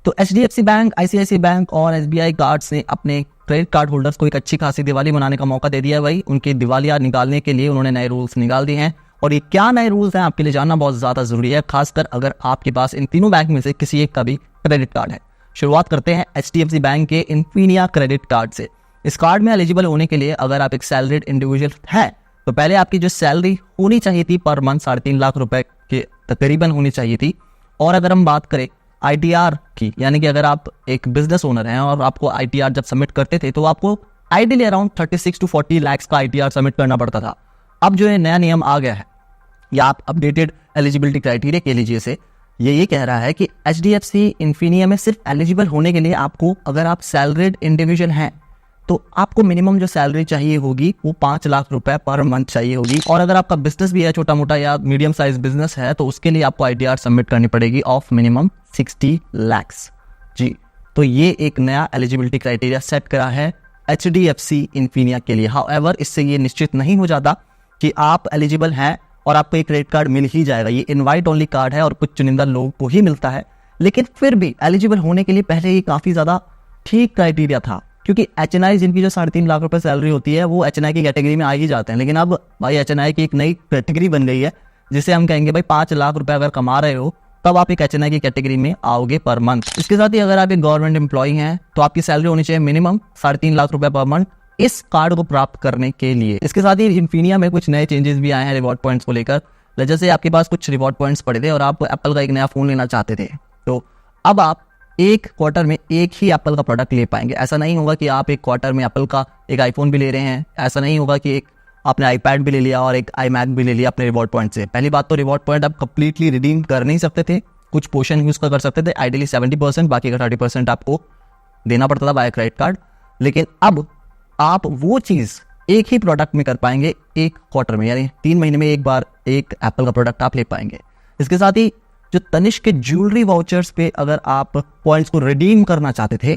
तो HDFC bank, ICICI bank और SBI cards ने अपने क्रेडिट कार्ड होल्डर्स को एक अच्छी खासी दिवाली मनाने का मौका दे दिया है भाई। उनकी दिवालियां निकालने के लिए उन्होंने नए रूल्स निकाल दिए हैं और ये क्या नए रूल्स हैं आपके लिए जानना बहुत ज़्यादा ज़रूरी है, खासकर अगर आपके पास इन तीनों बैंक में से किसी एक का भी क्रेडिट कार्ड है। शुरुआत करते हैं HDFC बैंक के इन्फीनिया क्रेडिट कार्ड से। इस कार्ड में एलिजिबल होने के लिए अगर आप एक सैलरीड इंडिविजुअल हैं तो पहले आपकी जो सैलरी होनी चाहिए थी पर मंथ 3.5 लाख रुपए के तकरीबन होनी चाहिए थी। और अगर हम बात करें ITR की, यानी कि अगर आप एक बिजनेस ओनर हैं और आपको ITR जब सबमिट करते थे तो आपको आइडियली अराउंड 36 to 40 लाख का ITR सबमिट करना पड़ता था। अब जो है नया नियम आ गया है या आप अपडेटेड एलिजिबिलिटी क्राइटेरिया के लीजिए से ये कह रहा है कि HDFC इन्फीनिया में सिर्फ एलिजिबल होने के लिए आपको, अगर आप सैलरीड इंडिविजुअल हैं तो आपको मिनिमम जो सैलरी चाहिए होगी वो 5 लाख रुपए पर मंथ चाहिए होगी। और अगर आपका बिजनेस भी है, छोटा मोटा या मीडियम साइज बिजनेस है, तो उसके लिए आपको ITR सबमिट करनी पड़ेगी ऑफ मिनिमम 60 लाख जी। तो ये एक नया एलिजिबिलिटी क्राइटेरिया सेट करा है HDFC इन्फीनिया के लिए। हाउएवर इससे ये निश्चित नहीं हो जाता कि आप एलिजिबल हैं और आपको एक क्रेडिट कार्ड मिल ही जाएगा। ये इनवाइट ओनली कार्ड है और कुछ चुनिंदा लोगों को ही मिलता है, लेकिन फिर भी एलिजिबल होने के लिए पहले ये काफ़ी ज़्यादा ठीक क्राइटेरिया था, क्योंकि HNI जिनकी जो 3.5 लाख रुपए सैलरी होती है वो HNI की कैटेगरी में आ ही जाते हैं। लेकिन अब भाई HNI की एक नई कैटेगरी बन गई है जिसे हम कहेंगे भाई 5 लाख रुपए अगर कमा रहे हो तब आप एक HNI की कैटेगरी में आओगे पर मंथ। इसके साथ ही अगर आप एक गवर्नमेंट एम्प्लॉय हैं तो आपकी सैलरी होनी चाहिए मिनिमम 3.5 लाख रुपए पर मंथ इस कार्ड को प्राप्त करने के लिए। इसके साथ ही इन्फीनिया में कुछ नए चेंजेस भी आए हैं रिवॉर्ड पॉइंट्स को लेकर। जैसे आपके पास कुछ रिवॉर्ड पॉइंट्स पड़े थे और आप एप्पल का एक नया फोन लेना चाहते थे, तो अब आप एक क्वार्टर में एक ही एप्पल का प्रोडक्ट ले पाएंगे। ऐसा नहीं होगा कि आप एक क्वार्टर में एप्पल का एक आईफोन भी ले रहे हैं, ऐसा नहीं होगा कि एक आपने iPad भी ले लिया और एक iMac भी ले लिया अपने रिवॉर्ड पॉइंट से। पहली बात तो रिवॉर्ड पॉइंट आप कंप्लीटली रिडीम कर नहीं सकते थे, कुछ पोर्शन यूज कर सकते थे, आइडियली 70%, बाकी का 30% आपको देना पड़ता था बाय क्रेडिट कार्ड। लेकिन अब आप वो चीज एक ही प्रोडक्ट में कर पाएंगे एक क्वार्टर में, यानी 3 महीने में एक बार एक एप्पल का प्रोडक्ट आप ले पाएंगे। इसके साथ ही जो तनिष्क के ज्वेलरी वाउचर्स पे अगर आप पॉइंट्स को रिडीम करना चाहते थे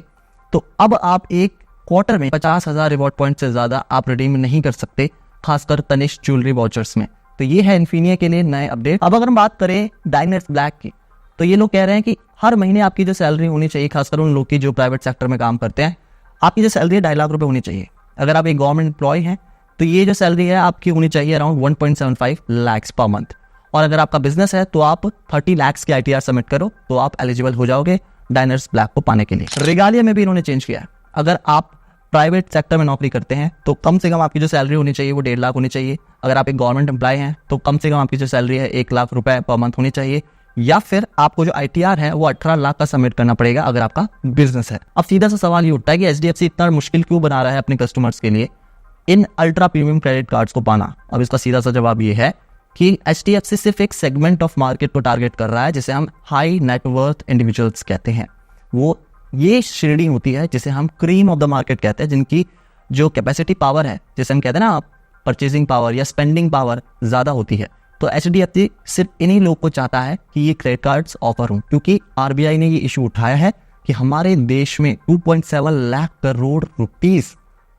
तो अब आप एक क्वार्टर में 50,000 रिवॉर्ड पॉइंट से ज्यादा आप रिडीम नहीं कर सकते, खासकर तनिष्क ज्वेलरी वाउचर्स में। तो ये है इन्फीनिया के लिए नए अपडेट। अब अगर हम बात करें डायनर्स ब्लैक की, तो ये लोग कह रहे हैं कि हर महीने आपकी जो सैलरी होनी चाहिए, खासकर उन लोग की जो प्राइवेट सेक्टर में काम करते हैं, आपकी जो सैलरी है 2.5 लाख रुपए होनी चाहिए। अगर आप एक गवर्नमेंट एम्प्लॉय हैं तो ये जो सैलरी है आपकी होनी चाहिए अराउंड 1.75 लाख पर मंथ। और अगर आपका बिजनेस है तो आप 30 लाख की ITR सबमिट करो तो आप एलिजिबल हो जाओगे डायनर्स ब्लैक को पाने के लिए। रिगालिया में भी इन्होंने चेंज किया है। अगर आप प्राइवेट सेक्टर में नौकरी करते हैं तो कम से कम आपकी जो सैलरी होनी चाहिए वो 1.5 लाख होनी चाहिए। अगर आप एक गवर्नमेंट एम्प्लॉय हैं तो कम से कम आपकी जो सैलरी है 1 लाख रुपए पर मंथ होनी चाहिए, या फिर आपको जो ITR है वो 18 लाख का सबमिट करना पड़ेगा अगर आपका बिजनेस है। अब सीधा सा सवाल ये उठता है कि HDFC इतना मुश्किल क्यों बना रहा है अपने कस्टमर्स के लिए इन अल्ट्रा प्रीमियम क्रेडिट कार्ड्स को पाना। अब इसका सीधा सा जवाब ये है कि HDFC सिर्फ एक सेगमेंट ऑफ मार्केट को टारगेट कर रहा है जिसे हम हाई नेटवर्थ इंडिविजुअल्स कहते हैं। वो ये श्रेणी होती है जिसे हम क्रीम ऑफ द मार्केट कहते हैं, जिनकी जो कैपेसिटी पावर है, जिसे हम कहते हैं ना परचेजिंग पावर या स्पेंडिंग पावर ज्यादा होती है। तो HDFC सिर्फ इन्हीं लोग को चाहता है कि ये क्रेडिट कार्ड्स ऑफर हों, क्योंकि RBI ने ये इशू उठाया है कि हमारे देश में 2.7 लाख करोड़ रुपीस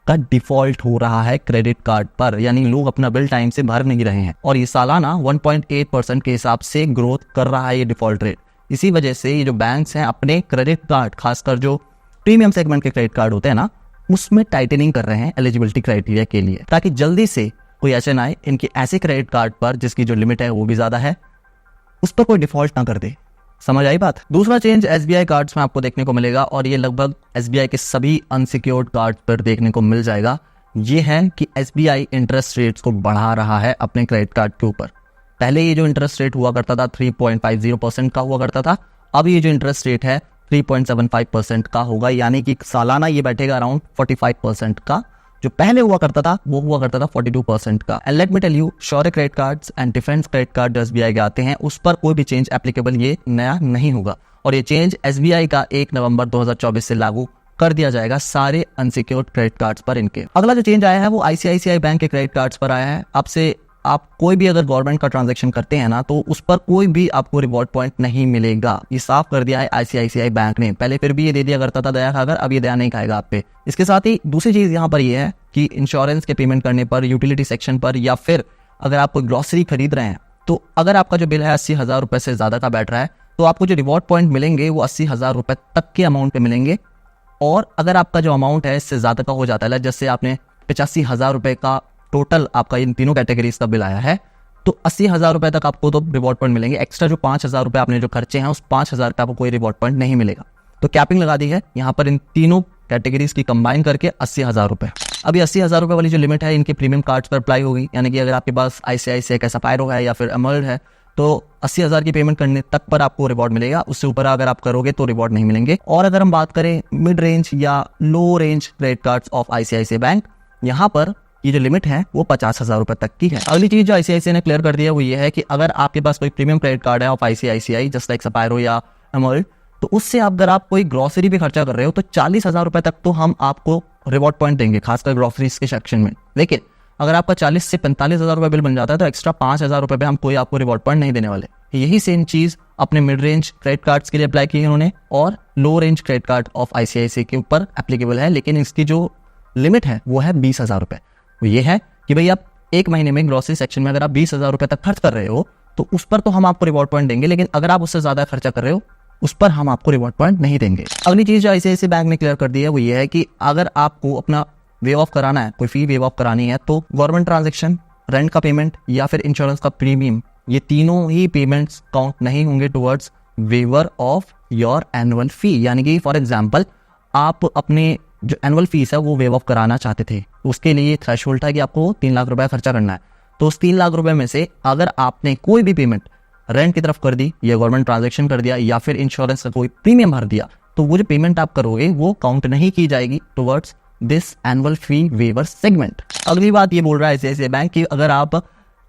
का डिफॉल्ट हो रहा है क्रेडिट कार्ड पर, यानी लोग अपना बिल टाइम से भर नहीं रहे हैं और ये सालाना 1.8% के हिसाब से ग्रोथ कर रहा है ये डिफॉल्ट रेट। इसी वजह से ये जो बैंक्स हैं अपने क्रेडिट कार्ड, खासकर जो प्रीमियम सेगमेंट के क्रेडिट कार्ड होते हैं ना, उसमें टाइटनिंग कर रहे हैं एलिजिबिलिटी क्राइटेरिया के लिए, ताकि जल्दी से कोई HNI इनके ऐसे क्रेडिट कार्ड पर जिसकी जो लिमिट है वो भी ज्यादा है उस पर कोई डिफॉल्ट ना कर दे। समझ आई बात। दूसरा चेंज SBI कार्ड्स में आपको देखने को मिलेगा और ये लगभग SBI के सभी अनसिक्योर्ड कार्ड पर देखने को मिल जाएगा। ये है कि SBI इंटरेस्ट रेट्स को बढ़ा रहा है अपने क्रेडिट कार्ड के ऊपर। पहले ये जो इंटरेस्ट रेट हुआ करता था 3.50% का हुआ करता था, अब ये जो इंटरेस्ट रेट है 3.75% का होगा, यानी कि सालाना ये बैठेगा अराउंड 45% का। जो पहले हुआ करता था वो हुआ करता था 42% का। And let me tell you, sure credit cards and defence credit card SBI के आते हैं, उस पर कोई भी चेंज एप्लीकेबल ये नया नहीं होगा और ये चेंज SBI का 1 नवंबर 2024 से लागू कर दिया जाएगा सारे अनसिक्योर्ड क्रेडिट कार्ड्स पर इनके। अगला जो चेंज आया है वो ICICI बैंक के क्रेडिट कार्ड्स पर आया है। अब से आप कोई भी अगर गवर्नमेंट का ट्रांजैक्शन करते हैं ना तो उस पर कोई भी आपको रिवॉर्ड पॉइंट नहीं मिलेगा। ये साफ कर दिया है ICICI बैंक ने। पहले फिर भी ये दे दिया करता था दया खाकर, अब ये दया नहीं खाएगा आप पे। इसके साथ ही दूसरी चीज यहाँ पर ये है कि इंश्योरेंस के पेमेंट करने पर, यूटिलिटी सेक्शन पर, या फिर अगर आप कोई ग्रोसरी खरीद रहे हैं तो अगर आपका जो बिल है 80,000 रुपए से ज्यादा का बैठ रहा है तो आपको जो रिवॉर्ड पॉइंट मिलेंगे वो 80,000 रुपये तक के अमाउंट पे मिलेंगे। और अगर आपका जो अमाउंट है इससे ज़्यादा का हो जाता है, जैसे आपने 85,000 रुपये का टोटल आपका इन तीनों कैटेगरीज का बिल आया है, तो 80,000 रुपये तक आपको तो रिवॉर्ड पॉइंट मिलेंगे। एक्स्ट्रा जो 5,000 रुपये आपने जो खर्चे हैं उस 5,000 का आपको कोई रिवॉर्ड पॉइंट नहीं मिलेगा। तो कैपिंग लगा दी है यहाँ पर इन तीनों कैटेगरीज की कंबाइन करके 80,000 रुपये। अभी 80,000 रुपये वाली जो लिमिट है इनके प्रीमियम कार्ड्स पर अप्लाई होगी, यानी कि अगर आपके पास ICICI का सफायरो है या फिर एमर्ल्ड है तो 80,000 की पेमेंट करने तक पर आपको रिवॉर्ड मिलेगा, उससे ऊपर अगर आप करोगे तो रिवॉर्ड नहीं मिलेंगे। और अगर हम बात करें मिड रेंज या लो range credit cards of ICICI bank, यहाँ पर ये जो लिमिट है वो 50,000 रुपये तक की है। अगली चीज जो ICICI ने क्लियर कर दिया वो ये है कि अगर आपके पास कोई प्रीमियम क्रेडिट कार्ड है ऑफ ICICI जस्ट लाइक सफायरो या एमर्ल्ड, तो उससे अगर आप कोई ग्रोसरी पे खर्चा कर रहे हो तो 40,000 रुपये तक तो हम आपको रिवॉर्ड पॉइंट देंगे, खासकर ग्रोसरीज के सेक्शन में। लेकिन अगर आपका 40 से 45,000 रुपये बिल बन जाता है तो एक्स्ट्रा 5,000 रुपये पे हम कोई आपको रिवॉर्ड पॉइंट नहीं देने वाले। यही सेम चीज अपने मिड रेंज क्रेडिट कार्ड्स के लिए अप्लाई की है उन्होंने, और लो range credit card of ICICI के ऊपर एप्लीकेबल है, लेकिन इसकी जो लिमिट है वो है 20,000 रुपये। वो ये है कि भाई आप एक महीने में ग्रोसरी सेक्शन में अगर आप 20,000 रुपये तक खर्च कर रहे हो तो उस पर तो हम आपको रिवॉर्ड पॉइंट देंगे, लेकिन अगर आप उससे ज्यादा खर्चा कर रहे हो उस पर हम आपको रिवॉर्ड पॉइंट नहीं देंगे। अगली चीज जो ICICI बैंक ने क्लियर कर दी है वो ये है कि अगर आपको अपना वे ऑफ कराना है, कोई फी वे ऑफ करानी है, तो गवर्नमेंट ट्रांजेक्शन, रेंट का पेमेंट या फिर इंश्योरेंस का प्रीमियम, ये तीनों ही पेमेंट्स काउंट नहीं होंगे towards waiver of your annual fee. यानी कि फॉर एग्जांपल आप अपने जो एनुअल फीस है वो वेव ऑफ कराना चाहते थे, उसके लिए थ्रेशोल्ड था कि आपको 3 लाख रुपए खर्चा करना है। तो उस 3 लाख रुपए में से अगर आपने कोई भी पेमेंट रेंट की तरफ कर दी या गवर्नमेंट ट्रांजेक्शन कर दिया या फिर इंश्योरेंस का कोई प्रीमियम भर दिया, तो वो जो पेमेंट आप करोगे वो काउंट नहीं की जाएगी towards this annual fee waiver segment. अगली बात ये बोल रहा है ICICI बैंक कि अगर आप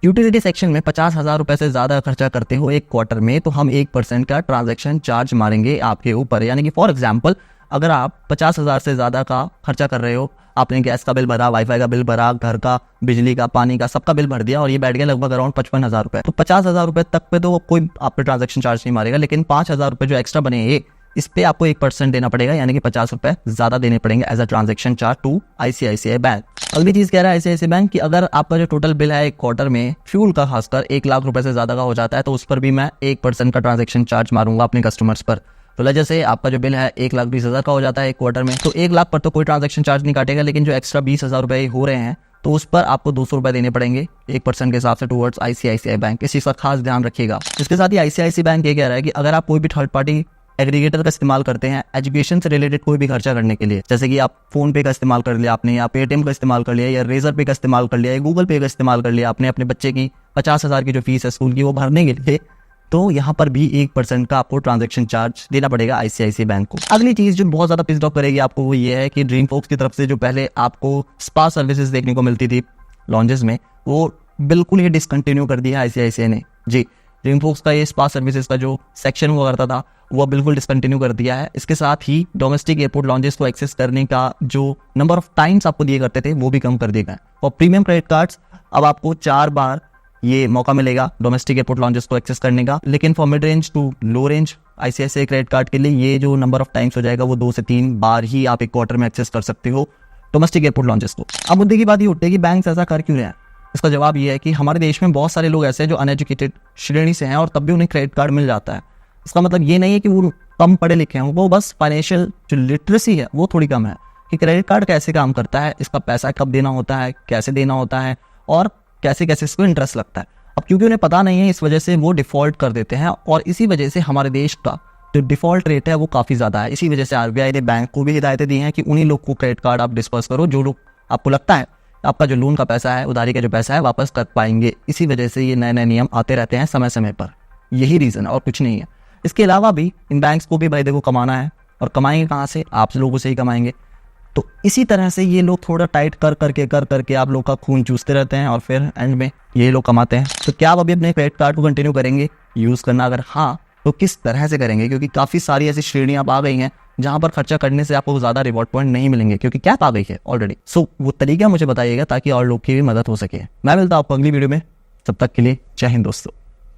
यूटिलिटी सेक्शन में 50,000 रुपए से ज्यादा खर्चा करते हो एक क्वार्टर में तो हम 1% का ट्रांजैक्शन चार्ज मारेंगे आपके ऊपर। यानी कि फॉर एग्जांपल अगर आप 50,000 से ज्यादा का खर्चा कर रहे हो, आपने गैस का बिल भरा, वाईफाई का बिल भरा, घर का बिजली का पानी का सबका बिल भर दिया और ये बैठ गया लगभग अराउंड 55,000 रुपए, तो 50,000 रुपए तक पे तो कोई आप पे ट्रांजैक्शन चार्ज नहीं मारेगा, लेकिन 5,000 रुपए जो एक्स्ट्रा बने ये इस पे आपको 1% देना पड़ेगा, यानी कि 50 रुपए ज्यादा देने पड़ेंगे as a transaction charge to ICICI bank. अगली चीज कह रहा है ICICI बैंक कि अगर आपका जो टोटल बिल है एक क्वार्टर में फ्यूल का खासकर 1 लाख रुपए से ज्यादा का हो जाता है तो उस पर भी मैं 1% का ट्रांजैक्शन चार्ज मारूंगा अपने कस्टमर्स पर। तो जैसे आपका जो बिल है 1,20,000 का हो जाता है एक क्वार्टर में, तो 1 लाख पर तो कोई ट्रांजैक्शन चार्ज नहीं काटेगा, लेकिन जो एक्स्ट्रा 20,000 रुपए हो रहे हैं तो उस पर आपको 200 रुपए देने पड़ेंगे 1% के हिसाब से टुवर्ड्स ICICI बैंक। इस चीज का खास ध्यान रखिएगा। इसके साथ ही ICICI बैंक ये कह रहा है कि अगर आप कोई भी थर्ड पार्टी एग्रीगेटर का इस्तेमाल करते हैं एजुकेशन से रिलेटेड कोई भी खर्चा करने के लिए, जैसे कि आप फोन पे का इस्तेमाल कर लिया आपने, या पेटीएम का इस्तेमाल कर लिया, या रेजर पे का इस्तेमाल कर लिया, या गूगल पे का इस्तेमाल कर लिया आपने अपने बच्चे की 50,000 की जो फीस है स्कूल की वो भरने के लिए, तो यहाँ पर भी 1% का आपको ट्रांजैक्शन चार्ज देना पड़ेगा ICICI बैंक को। अगली चीज जो बहुत ज्यादा पिस्ड ऑफ करेगी आपको वो ये है कि ड्रीम फोक्स की तरफ से जो पहले आपको स्पा सर्विसेज देखने को मिलती थी लॉन्जेस में, वो बिल्कुल ही डिसकंटिन्यू कर दिया ICICI ने। जी, ड्रीम फोक्स का ये स्पा सर्विसेज का जो सेक्शन हुआ करता था वो बिल्कुल डिसकंटिन्यू कर दिया है। इसके साथ ही डोमेस्टिक एयरपोर्ट लॉन्जेस को एक्सेस करने का जो नंबर ऑफ टाइम्स आपको दिए करते थे वो भी कम कर दिए गए। और प्रीमियम क्रेडिट कार्ड्स अब आपको 4 बार ये मौका मिलेगा डोमेस्टिक एयरपोर्ट लॉन्जेस को एक्सेस करने का, लेकिन for mid range to low range ICICI credit card के लिए ये जो नंबर ऑफ टाइम्स हो जाएगा वो 2 से 3 बार ही आप एक क्वार्टर में एक्सेस कर सकते हो डोमेस्टिक एयरपोर्ट लॉन्जेस को। अब मुद्दे की बात ये उठती है कि बैंक ऐसा कर क्यों रहे हैं। इसका जवाब ये है कि हमारे देश में बहुत सारे लोग ऐसे हैं जो अनएजुकेटेड श्रेणी से हैं और तब भी उन्हें क्रेडिट कार्ड मिल जाता है। इसका मतलब ये नहीं है कि वो कम पढ़े लिखे हैं, वो बस फाइनेंशियल जो लिटरेसी है वो थोड़ी कम है कि क्रेडिट कार्ड कैसे काम करता है, इसका पैसा कब देना होता है, कैसे देना होता है और कैसे कैसे इसको इंटरेस्ट लगता है। अब क्योंकि उन्हें पता नहीं है इस वजह से वो डिफॉल्ट कर देते हैं और इसी वजह से हमारे देश का जो डिफॉल्ट रेट है वो काफ़ी ज़्यादा है। इसी वजह से RBI ने बैंक को भी हिदायतें दी हैं कि उन्हीं लोग को क्रेडिट कार्ड आप डिस्पर्स करो जो लोग आपको लगता है आपका जो लोन का पैसा है, उधारी का जो पैसा है वापस कर पाएंगे। इसी वजह से ये नए नए नियम आते रहते हैं समय समय पर, यही रीज़न है और कुछ नहीं है। इसके अलावा भी इन बैंक्स को भी भाई देखो कमाना है और कमाएंगे कहाँ से, आप लोगों से ही कमाएंगे। तो इसी तरह से ये लोग थोड़ा टाइट कर करके आप लोग का खून चूसते रहते हैं और फिर एंड में ये लोग कमाते हैं। तो क्या आप अभी अपने क्रेडिट कार्ड को कंटिन्यू करेंगे यूज़ करना? अगर हाँ तो किस तरह से करेंगे? क्योंकि काफ़ी सारी ऐसी श्रेणियाँ आ गई हैं जहाँ पर खर्चा करने से आपको ज़्यादा रिवॉर्ड पॉइंट नहीं मिलेंगे क्योंकि कैप आ गई है ऑलरेडी। सो वो तरीका मुझे बताइएगा ताकि और लोग की भी मदद हो सके। मैं मिलता हूँ आपको अगली वीडियो में, तब तक के लिए जय हिंद दोस्तों।